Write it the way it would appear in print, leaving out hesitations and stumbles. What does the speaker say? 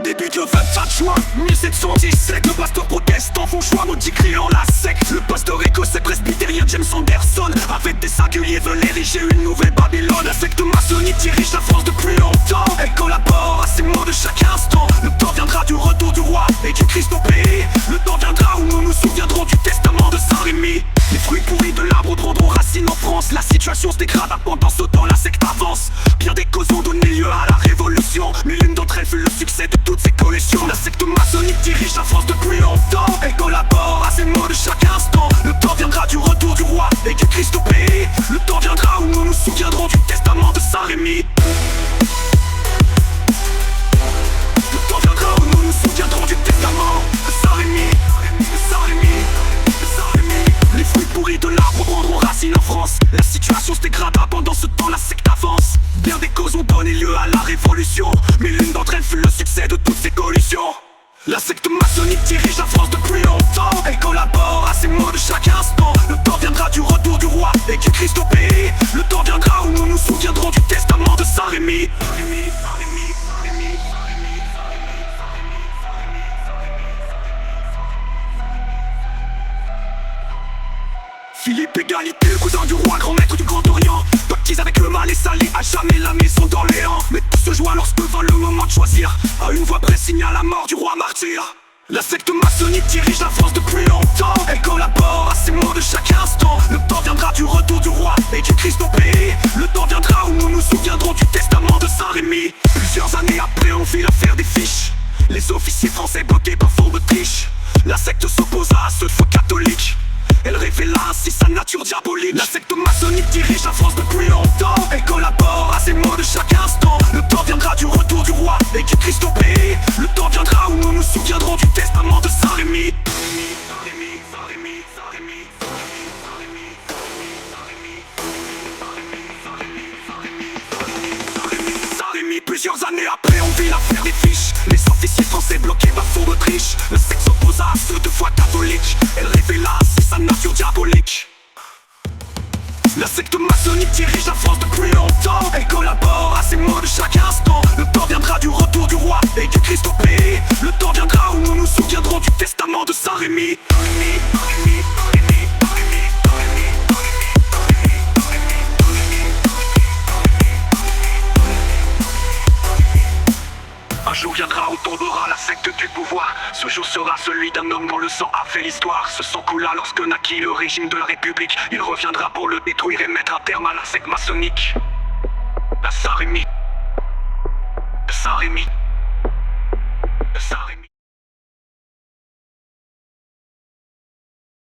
débute le 24 juin 1717. Le pasteur protestant font choix, maudit criant la secte. Le pasteur écossais presbytérien James Anderson, avec des singuliers, veulent ériger une nouvelle Babylone. La secte maçonnique dirige la France depuis longtemps. Elle collabore à ces mots de chaque instant. Le temps viendra du retour du roi et du Christ au pays. Le temps viendra où nous nous souviendrons du testament de Saint-Rémy. Les fruits pourris de l'arbre prendront racine en France. La situation se dégrade pendant ce temps, la secte avance. Bien des causes ont donné lieu à la révolution, mais l'une d'entre elles fut le succès de toutes ces collections. La secte maçonnique dirige la France depuis longtemps. Elle collabore à ces mots de chaque instant. Le temps viendra du retour du roi et du Christ au pays. Le temps viendra où nous nous souviendrons du testament de Saint-Rémy. Le temps viendra où nous nous souviendrons du testament de Saint-Rémy. Les fruits pourris de l'arbre prendront racine en France. La situation se dégrada pendant ce temps, la secte avance. Bien des causes ont donné lieu à la révolution, mais l'une d'entre elles fut le succès de toutes ces coalitions. La secte maçonnique dirige la France depuis longtemps. Elle collabore à ces mots de chaque instant. Le temps viendra du retour du roi et du Christ au pays. Le temps viendra où nous nous souviendrons du testament de Saint-Rémy. Philippe Égalité, le cousin du roi, grand maître du Grand Orient, baptise avec le mal et sali à jamais la maison d'Orléans. Mais tout se joint lorsque vint le moment de choisir. À une voix près signa la mort du roi martyr. La secte maçonnique dirige la France depuis longtemps. Elle collabore à ces mots de chaque instant. Le temps viendra du retour du roi et du Christ au pays. Le temps viendra où nous nous souviendrons du testament de Saint-Rémy. Plusieurs années après, on fit l'affaire des fiches. Les officiers français bloqués par fond de triche. La secte s'opposa à ceux de foi catholique. Elle révéla ainsi sa nature diabolique. La secte maçonnique dirige la France depuis longtemps. Elle collabore à ces mots de chaque instant. Le temps viendra du retour du roi et du Christ au pays. Le temps viendra où nous nous souviendrons du testament de Saint-Rémy. Plusieurs années après, on vit l'affaire des fiches. Les officiers français bloqués par fond d'Autriche. La secte s'opposa à ceux de foi catholique. Elle révéla ainsi sa nature diabolique. La secte maçonnique dirige la France depuis longtemps. Elle collabore à ces mots de chaque instant. Le temps viendra du retour du roi et du Christ au pays. Le temps viendra où nous nous souviendrons du testament de Saint-Rémy. Un jour viendra où tombera la secte du pouvoir. Ce jour sera celui d'un homme dont le sang a fait l'histoire. Ce sang coula lorsque naquit le régime de la République. Il reviendra pour le détruire et mettre un terme à la secte maçonnique. La Saint-Rémy. Saint-Rémy.